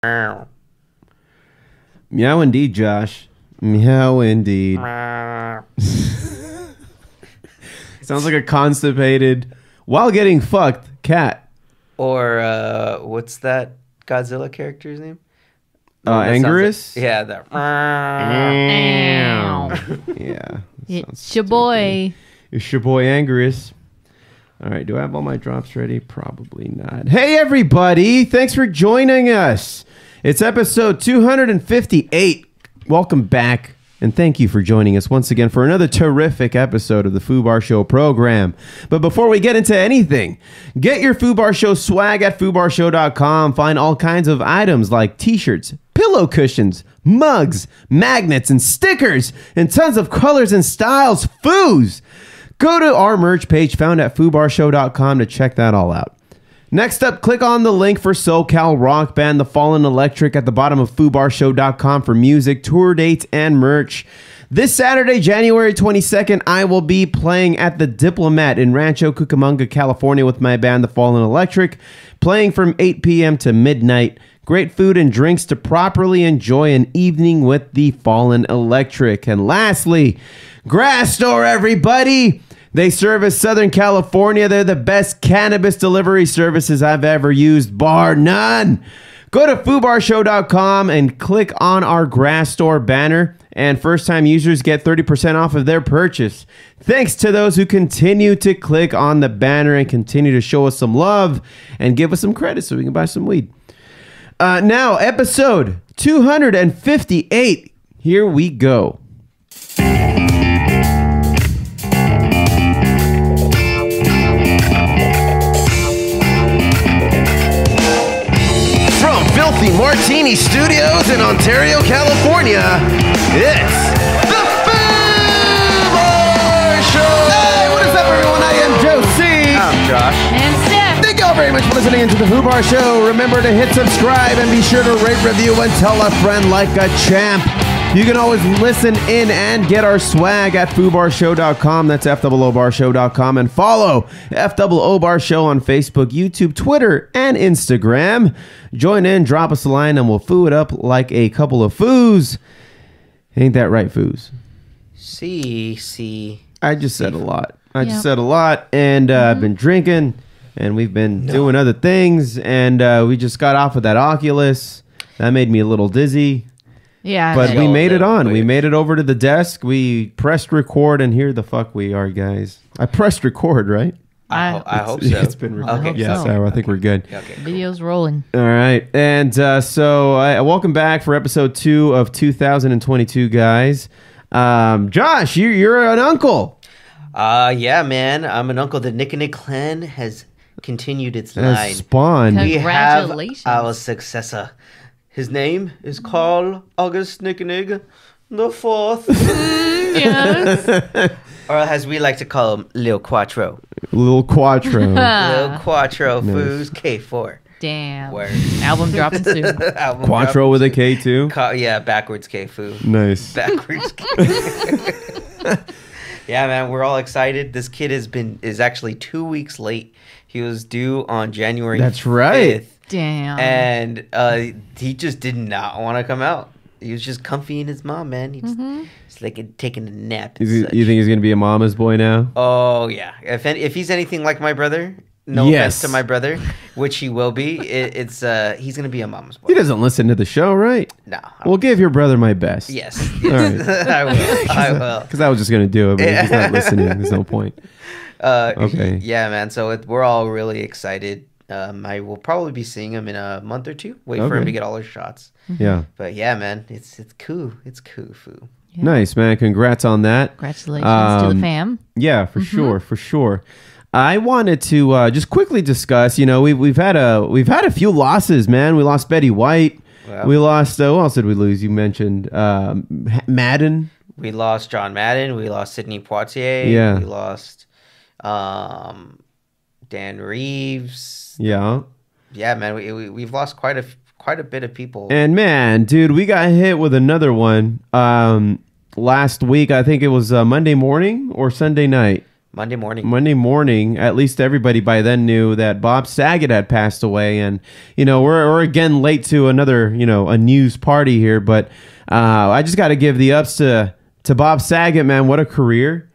Meow. Meow indeed, Josh. Meow indeed. Sounds like a constipated, while getting fucked, cat. Or what's that Godzilla character's name? Anguirus? Like, yeah, that. Yeah. It's your boy. It's your boy Anguirus. All right, do I have all my drops ready? Probably not. Hey, everybody. Thanks for joining us. It's episode 258. Welcome back, and thank you for joining us once again for another terrific episode of the Foobar Show program. But before we get into anything, get your Foobar Show swag at foobarshow.com. Find all kinds of items like t-shirts, pillow cushions, mugs, magnets, and stickers, and tons of colors and styles. Foos! Go to our merch page found at foobarshow.com to check that all out. Next up, click on the link for SoCal rock band The Fallen Electric at the bottom of foobarshow.com for music, tour dates, and merch. This Saturday, January 22nd, I will be playing at the Diplomat in Rancho Cucamonga, California with my band The Fallen Electric, playing from 8 p.m. to midnight. Great food and drinks to properly enjoy an evening with The Fallen Electric. And lastly, Grass Store, everybody! They service Southern California. They're the best cannabis delivery services I've ever used, bar none. Go to foobarshow.com and click on our Grass Store banner, and first-time users get 30% off of their purchase. Thanks to those who continue to click on the banner and continue to show us some love and give us some credit so we can buy some weed. Now, episode 258. Here we go. Filthy Martini Studios in Ontario, California, it's the Foobar Show! Hey, what is up, everyone? I am Josie. I'm Josh. And Steph. Thank you all very much for listening into the Foobar Show. Remember to hit subscribe and be sure to rate, review, and tell a friend like a champ. You can always listen in and get our swag at foobarshow.com. That's FOOBarshow.com. And follow FOO Bar Show on Facebook, YouTube, Twitter, and Instagram. Join in, drop us a line, and we'll foo it up like a couple of foos. Ain't that right, foos? See. I just said a lot. And I've been drinking, and we've been doing other things, and we just got off of that Oculus. That made me a little dizzy. Yeah, but we made it on. We made it over to the desk. We pressed record, and here the fuck we are, guys. I pressed record, right? I hope so. It's been recorded. Okay. Yeah, so I think we're good. Okay. Video's rolling. All right. And so welcome back for episode 2 of 2022, guys. Josh, you're an uncle. Yeah, man. I'm an uncle. The Nick and Nick clan has continued its line. Spawned. We have Congratulations. our successor. His name is called August Nicknig the Fourth. Yes. Or as we like to call him, Lil Quattro. Little Quattro. Lil Quattro, Nice. Foos, K4. Damn. Word. Album dropping soon. Album Quattro dropping with a soon. K, too? Yeah, backwards K, Foo. Nice. Backwards K. Yeah, man, we're all excited. This kid is actually 2 weeks late. He was due on January That's right. 5th. Damn. And he just did not want to come out. He was just comfy in his mom, man. He just, just like taking a nap. You think he's going to be a mama's boy now? Oh, yeah. If he's anything like my brother, no offense to my brother, which he will be, he's going to be a mama's boy. He doesn't listen to the show, right? No. We'll give your brother my best. Yes. All right. I will. Because I was just going to do it, but if he's not listening, there's no point. Okay. Yeah, man. So we're all really excited. I will probably be seeing him in a month or two. Wait for him to get all his shots. Yeah. But yeah, man, it's cool. It's cool, Foo. Yeah. Nice, man. Congrats on that. Congratulations to the fam. Yeah, for sure. I wanted to just quickly discuss. You know, we've had a few losses, man. We lost Betty White. Well, We lost. Who else did we lose? You mentioned Madden. we lost John Madden. We lost Sidney Poitier. Yeah. We lost Dan Reeves. Yeah. Yeah, man. We've lost quite a bit of people. And man, dude, we got hit with another one last week. I think it was Monday morning or Sunday night. Monday morning, at least everybody by then knew that Bob Saget had passed away. And, we're again late to another, a news party here. But I just got to give the ups to Bob Saget, man. What a career.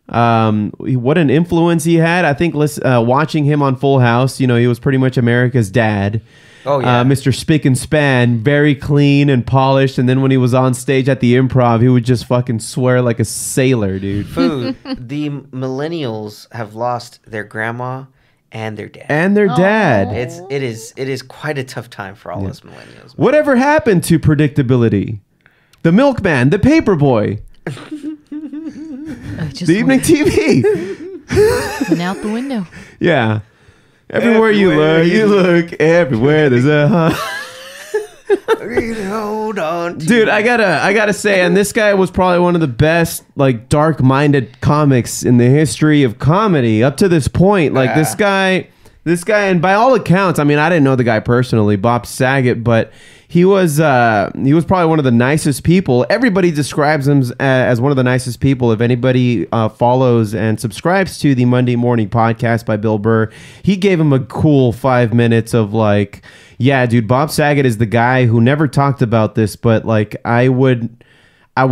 What an influence he had. I think watching him on Full House, he was pretty much America's dad. Oh, yeah. Mr. Spick and Span, very clean and polished. And then when he was on stage at the Improv, he would just fucking swear like a sailor, dude. The millennials have lost their grandma and their dad. It is quite a tough time for all us millennials. Man. Whatever happened to predictability? The milkman, the paperboy, the evening TV. Went out the window. Yeah. Everywhere you look, everywhere there's a hold on, dude. I gotta say, and this guy was probably one of the best, like, dark-minded comics in the history of comedy up to this point. Like this guy, and by all accounts, I mean, I didn't know the guy personally, Bob Saget, but he was probably one of the nicest people. Everybody describes him as one of the nicest people. If anybody follows and subscribes to the Monday Morning Podcast by Bill Burr, he gave him a cool 5 minutes of like, yeah, dude, Bob Saget is the guy who never talked about this, but like I would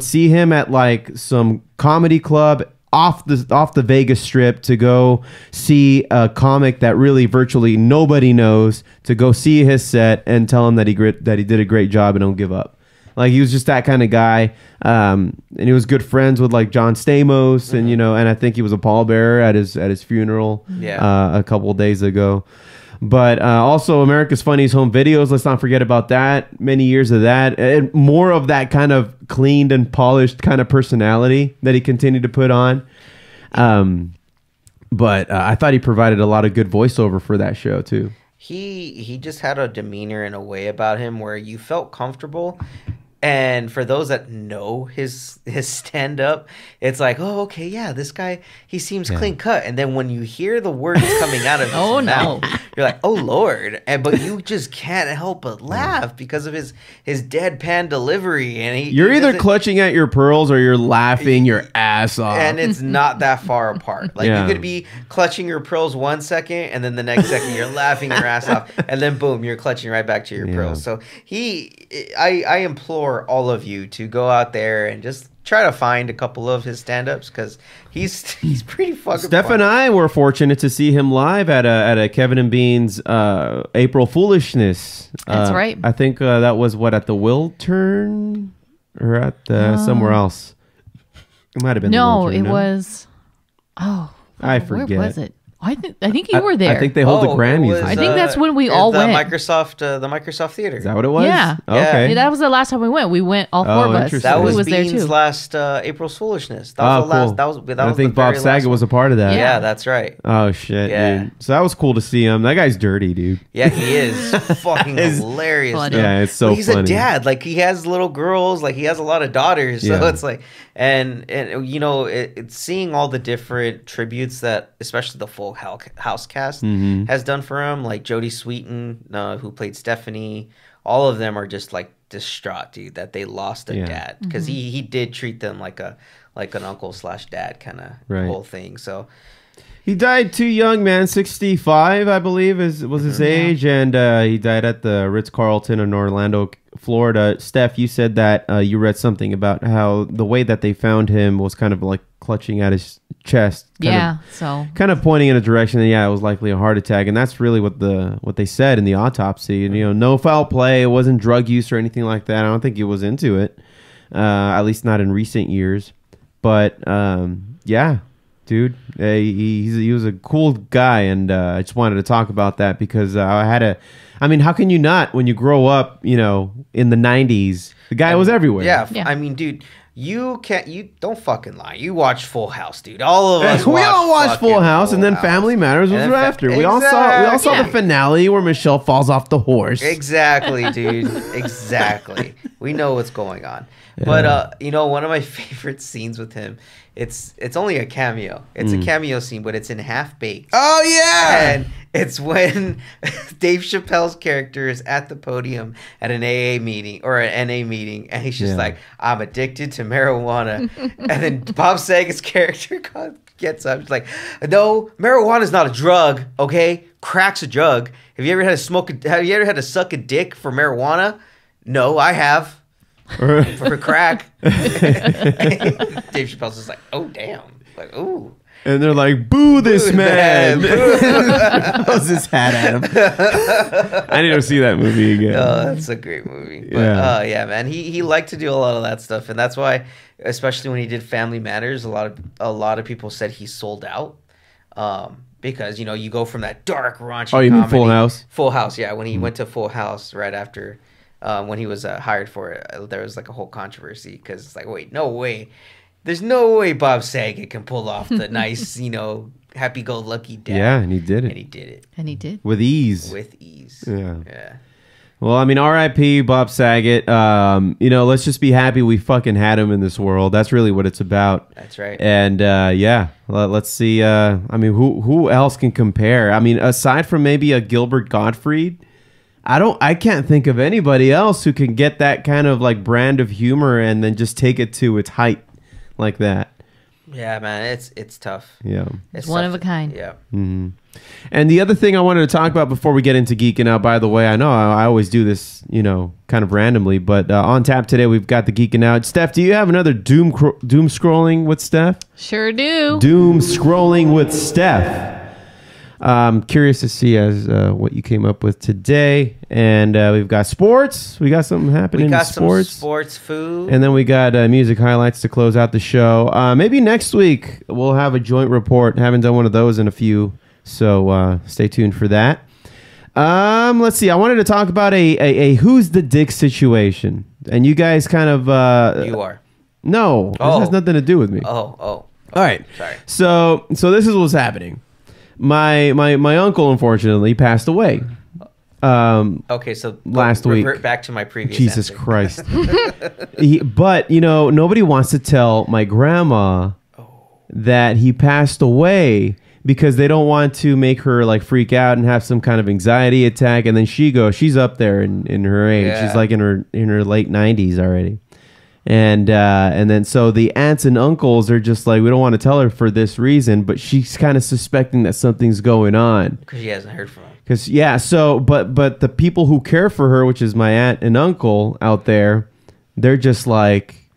see him at like some comedy club off the Vegas Strip to go see a comic that really virtually nobody knows, to go see his set and tell him that he did a great job and don't give up. Like, he was just that kind of guy. And he was good friends with like John Stamos, and and I think he was a pallbearer at his funeral a couple of days ago. But also America's Funniest Home Videos. Let's not forget about that. Many years of that. And more of that kind of cleaned and polished kind of personality that he continued to put on. But I thought he provided a lot of good voiceover for that show too. He just had a demeanor and a way about him where you felt comfortable. And for those that know his stand-up, it's like, oh, okay, yeah, this guy, he seems clean cut. And then when you hear the words coming out of his mouth, you're like, oh, Lord. But you just can't help but laugh because of his deadpan delivery. And you're either clutching at your pearls or you're laughing your ass off. And it's not that far apart. Like, you could be clutching your pearls 1 second, and then the next second you're laughing your ass off. And then, boom, you're clutching right back to your pearls. So I implore all of you to go out there and just try to find a couple of his stand-ups, because he's pretty fucking Steph funny. and I were fortunate to see him live at a Kevin and Bean's April Foolishness. That's right. I think that was at the Wiltern or at somewhere else. It might have been it was. I forget. Where was it? I think you were there. I think they hold the Grammys. I think that's when we all went. The Microsoft Theater. Is that what it was? Yeah. Okay. That was the last time we went. We went, all four of us. That was there Bean's too. last April's Foolishness. That was the last. Cool. That I was think the very Bob Saget was a part of that. Yeah, that's right. Oh shit, dude. So that was cool to see him. That guy's dirty, dude. Yeah, he is fucking hilarious. Yeah, it's so funny. He's a dad. Like, he has little girls. Like, he has a lot of daughters. So it's like, and it's seeing all the different tributes that, especially the Full House cast has done for him. Like Jodie Sweetin, who played Stephanie. All of them are just like distraught, dude, that they lost a dad, because he did treat them like an uncle/dad kind of whole thing. So he died too young, man. 65, I believe, was his age, and he died at the Ritz-Carlton in Orlando, Florida. Steph, you said that you read something about how the way that they found him was kind of like clutching at his chest, kind of pointing in a direction that it was likely a heart attack, and that's really what they said in the autopsy. And no foul play, it wasn't drug use or anything like that. I don't think he was into it, at least not in recent years. But dude, he was a cool guy, and I just wanted to talk about that because I mean, how can you not, when you grow up, in the 90s, the guy was everywhere. Yeah. I mean, dude, you don't fucking lie. You watched Full House, dude. All of us we all watched Full House, and then Family Matters was right after. We all saw the finale where Michelle falls off the horse. Exactly, dude. Exactly. We know what's going on. But one of my favorite scenes with him, it's only a cameo. It's a cameo scene, but it's in Half Baked. Oh yeah. And it's when Dave Chappelle's character is at the podium at an AA meeting or an NA meeting, and he's just like, I'm addicted to marijuana. And then Bob Saget's character gets up. She's like, no, marijuana's not a drug, okay? Crack's a drug. Have you ever had to suck a dick for marijuana? No, I have. for crack. Dave Chappelle's just like, oh, damn. Like, ooh. And they're like, boo this man. Throws his hat at him. I need to see that movie again. Oh, that's a great movie. But, yeah, man. He liked to do a lot of that stuff. And that's why, especially when he did Family Matters, a lot of people said he sold out. Because, you know, you go from that dark, raunchy comedy. You mean Full House? Full House, yeah. When he went to Full House right after, when he was hired for it, there was like a whole controversy. Because it's like, wait, no way. There's no way Bob Saget can pull off the nice, you know, happy-go-lucky dad. Yeah, and he did it. And he did it. And he did. With ease. With ease. Yeah. Well, I mean, R.I.P. Bob Saget. You know, let's just be happy we fucking had him in this world. That's really what it's about. That's right. And, yeah, let's see. I mean, who else can compare? I mean, aside from maybe a Gilbert Gottfried, I can't think of anybody else who can get that kind of, like, brand of humor and then just take it to its height. Like that. Yeah, man, it's tough. Yeah. It's one of a kind. Yeah. Mm-hmm. And the other thing I wanted to talk about before we get into geeking out, by the way, I know I always do this, you know, kind of randomly, but on tap today we've got the geeking out. Steph, do you have another doom scrolling with Steph? Sure do. Doom scrolling with Steph. Curious to see what you came up with today. And we've got sports. We got something happening in sports. Some sports food. And then we got music highlights to close out the show. Maybe next week we'll have a joint report. Haven't done one of those in a few. So stay tuned for that. Let's see. I wanted to talk about a who's the dick situation. And you guys kind of... you are. No. This has nothing to do with me. Oh. All right. Sorry. So this is what's happening. My uncle, unfortunately, passed away. Okay, so last week. Revert back to my previous Jesus answer. Christ. But, you know, nobody wants to tell my grandma that he passed away because they don't want to make her, like, freak out and have some kind of anxiety attack. And then she's up there in her age. Yeah. She's, like, in her late 90s already. And then so the aunts and uncles are just like, we don't want to tell her for this reason, but she's kind of suspecting that something's going on. Because she hasn't heard from him. Because, yeah, so, but the people who care for her, which is my aunt and uncle out there, they're just like,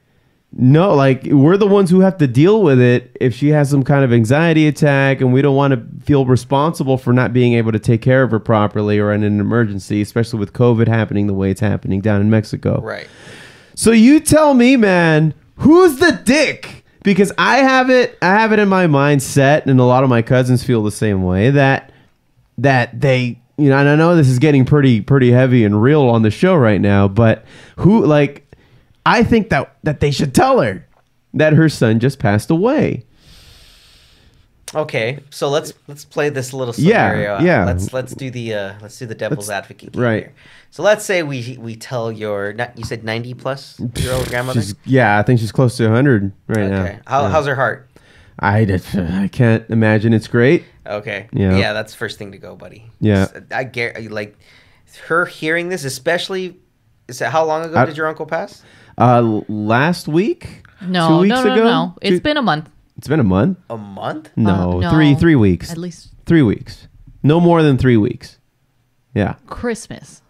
no, like, we're the ones who have to deal with it if she has some kind of anxiety attack, and we don't want to feel responsible for not being able to take care of her properly or in an emergency, especially with COVID happening the way it's happening down in Mexico. Right. So you tell me, man, who's the dick? Because I have it in my mind set, and a lot of my cousins feel the same way, that they, you know, and I know this is getting pretty heavy and real on the show right now, but who, like, I think that they should tell her that her son just passed away. Okay, so let's play this little scenario out. Yeah. Let's do the devil's advocate game right here. So let's say we tell you said 90+ year old grandmother. I think she's close to 100 right now. Okay, how's her heart? I can't imagine it's great. Okay, yeah, that's the first thing to go, buddy. Yeah, I get, like, her hearing this, especially. Is that how long ago did your uncle pass? Last week. No, 2 weeks ago. No. It's been a month. It's been a month. A month? No, no. 3 weeks. At least 3 weeks. No more than 3 weeks. Yeah. Christmas.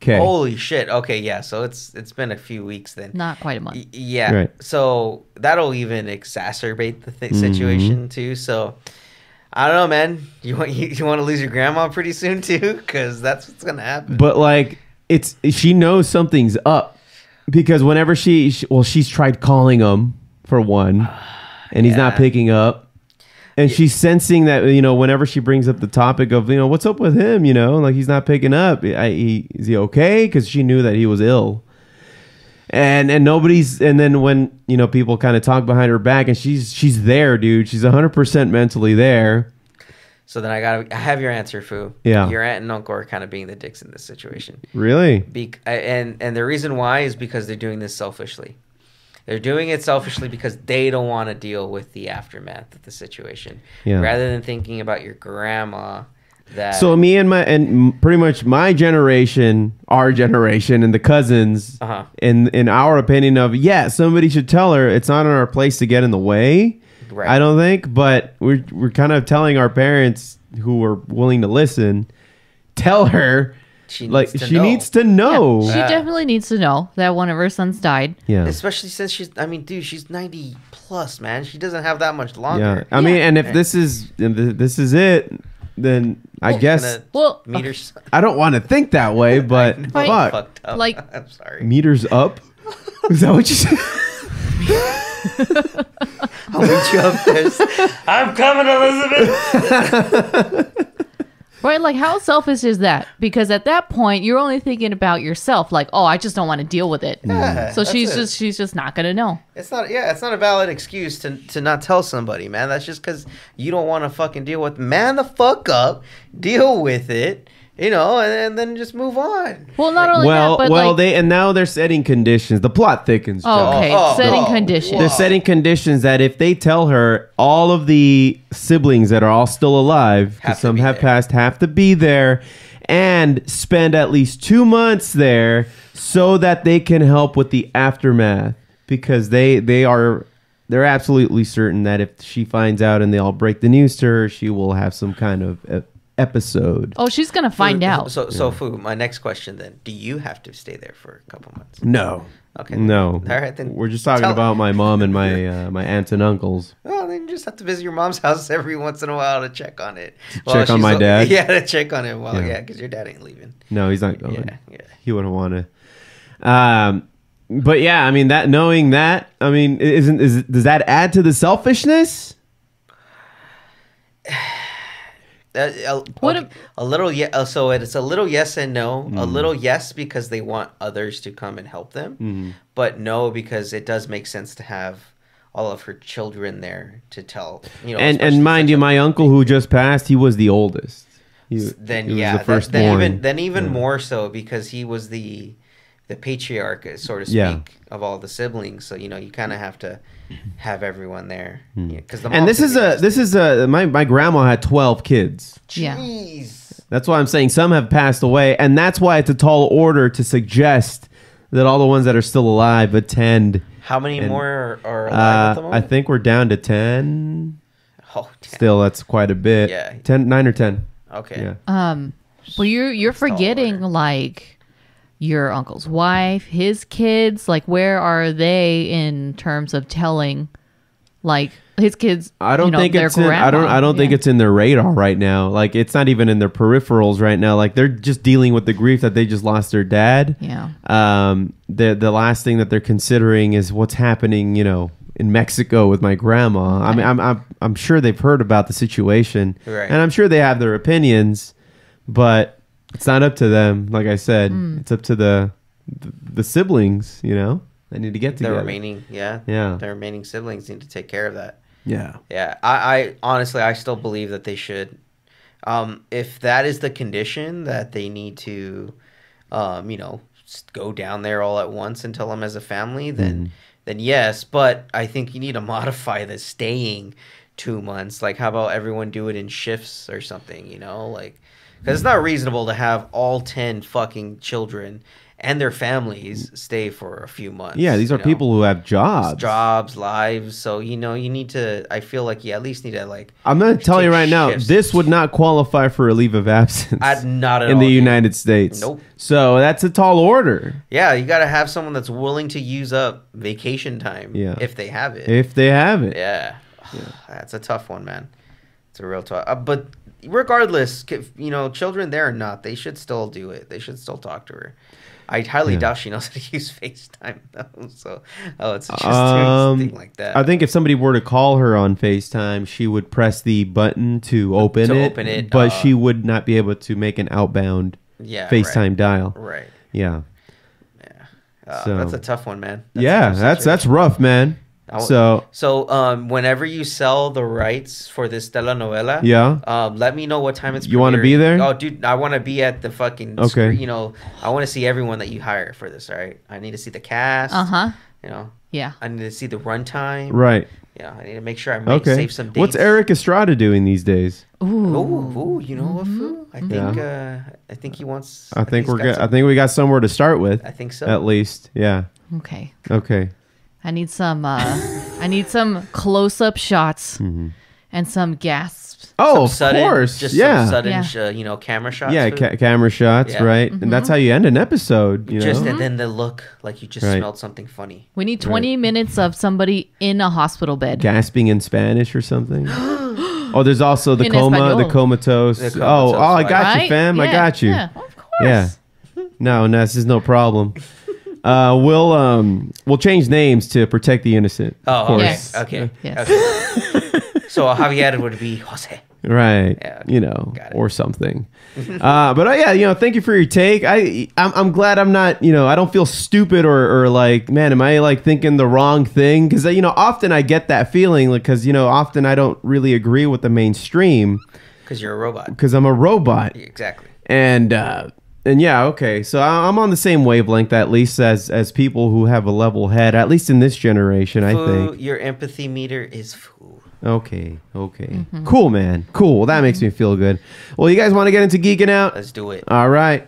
Okay. Holy shit. Okay, yeah. So it's been a few weeks then. Not quite a month. Yeah. Right. So that'll even exacerbate the situation too. So I don't know, man. You want to lose your grandma pretty soon too, because that's what's gonna happen. But, like, she knows something's up because whenever she's tried calling him for one. And he's not picking up. And she's sensing that, you know, whenever she brings up the topic of, you know, what's up with him, you know, like, he's not picking up. Is he okay? Because she knew that he was ill. And then when, you know, people kind of talk behind her back, and she's there, dude. She's 100% mentally there. So then I have your answer, Foo. Yeah. Your aunt and uncle are kind of being the dicks in this situation. Really? And the reason why is because they're doing this selfishly. They're doing it selfishly because they don't want to deal with the aftermath of the situation. Yeah. Rather than thinking about your grandma. So me and pretty much my generation, our generation, and the cousins, in our opinion of, somebody should tell her. It's not in our place to get in the way. Right. I don't think, but we're kind of telling our parents who are willing to listen, tell her She like needs to she know. needs to know. She definitely needs to know that one of her sons died. Yeah. Especially since she's 90 plus, man. She doesn't have that much Yeah. longer. I mean, and if this is it, then I guess Gonna Well, meet her. I don't want to think that way, but Right. fuck. Fucked up. Like- I'm sorry. Meters up? Is that what you said? I'll meet you upstairs. I'm coming, Elizabeth. right? Like, how selfish is that? Because at that point, you're only thinking about yourself. Like, oh, I just don't want to deal with it. Yeah, So that's it. she's just not gonna know. It's not a valid excuse to not tell somebody, man. That's just because you don't want to fucking deal with. Man, the fuck up, deal with it, and then just move on. Well, not only Well, that, but now they're setting conditions. The plot thickens. Josh. okay, Oh, setting oh, conditions. They're setting conditions that if they tell her all of the siblings that are all still alive, Have because to some be have there. passed, have to be there and spend at least 2 months there so that they can help with the aftermath. Because they're absolutely certain that if she finds out and they all break the news to her, she will have some kind of episode. Oh, she's gonna find out. So, Fu, my next question then: do you have to stay there for a couple months? No. Okay. No. All right, then We're just talking tell- about my mom and my my aunts and uncles. Well, then you just have to visit your mom's house every once in a while to check on it. Check on she's my dad? Yeah, to check on it. Well, Yeah. yeah, because your dad ain't leaving. No, he's not going. Yeah. He wouldn't want to. But yeah, I mean knowing that, I mean, does that add to the selfishness? What Okay, a little, yeah. So it's a little yes and no. Mm-hmm. A little yes because they want others to come and help them, Mm-hmm. but no because it does make sense to have all of her children there to tell. And especially mind such you, a my uncle who just passed, he was the oldest. He was then the firstborn. then even more so because he was the patriarch, so to speak, Yeah. of all the siblings. So you kind of have to have everyone there. Because And this is my grandma had 12 kids. Yeah. Jeez. That's why I'm saying some have passed away, and that's why it's a tall order to suggest that all the ones that are still alive attend. How many And, more are alive at the I moment? think we're down to 10. Oh, damn. Still, that's quite a bit. Yeah. 9 or 10. Okay. Yeah. Well, you're forgetting order. like your uncle's wife, his kids. Like, where are they in terms of telling, like his kids? I don't think their it's in, grandma? I don't think Yeah. it's in their radar right now. Like it's not even in their peripherals right now. Like they're just dealing with the grief that they just lost their dad. Yeah. The last thing that they're considering is what's happening, in Mexico with my grandma. I mean, I'm sure they've heard about the situation, Right. and I'm sure they have their opinions, but it's not up to them. Like I said, it's up to the siblings. They need to get The together. the remaining siblings need to take care of that. Yeah. Yeah, I honestly, I still believe that they should. If that is the condition that they need to, just go down there all at once and tell them as a family, then yes. But I think you need to modify the staying 2 months. Like, how about everyone do it in shifts or something? Because it's not reasonable to have all 10 fucking children and their families stay for a few months. Yeah, these are people who have jobs. Lives. So, you need to, I feel like you at least need to, like, I'm going to tell you take right now, shifts. this would not qualify for a leave of absence not at in all. the United States. Nope. So that's a tall order Yeah, you got to have someone that's willing to use up vacation time if they have it. if they have it. Yeah. That's a tough one, man. It's a real tough. But regardless, children there or not, they should still do it. They should still talk to her. I highly doubt she knows how to use FaceTime, though. So, it's just something like that. I think if somebody were to call her on FaceTime, she would press the button to open it, but she would not be able to make an outbound FaceTime dial. Right. Yeah. So- That's a tough one, man. That's rough, man. So, whenever you sell the rights for this telenovela, let me know what time it's. You wanna be premiering. there? Oh, dude, I want to be at the fucking. Okay. Screen, I want to see everyone that you hire for this. All right, I need to see the cast. Yeah. I need to see the runtime. Right. Yeah, I need to make sure I save some dates. What's Eric Estrada doing these days? Ooh, you know what? Fu? I think. I think he wants. I think he's we're got good. some- I think we got somewhere to start with. I think so. At least, yeah. Okay. Okay. I need some I need some close-up shots and some gasps. Oh, Some of course. Just Yeah. some sudden, camera shots. Yeah, camera shots, Yeah. right? And that's how you end an episode, you know? And then the look like you just Right. smelled something funny. We need 20 minutes of somebody in a hospital bed. Gasping in Spanish or something. Oh, there's also the In coma, Espanol. the comatose. The comatose, I got you, Right? fam. I Yeah, got you. Yeah, of course. Yeah. No, this is no problem. We'll change names to protect the innocent. Oh, of course. Yes. Okay. Yes. Okay. So Javier would be Jose. Right. Yeah, okay. You know, Got it. or something. Thank you for your take. I'm glad I'm not, I don't feel stupid or like, man, am I like thinking the wrong thing? Because, often I get that feeling because, often I don't really agree with the mainstream Because you're a robot. because I'm a robot. Exactly. And yeah, okay. So I'm on the same wavelength, at least as people who have a level head, at least in this generation, I think. Your empathy meter is full. Okay. Cool, man. Cool. Well, that makes me feel good. Well, you guys want to get into geeking out? Let's do it. All right.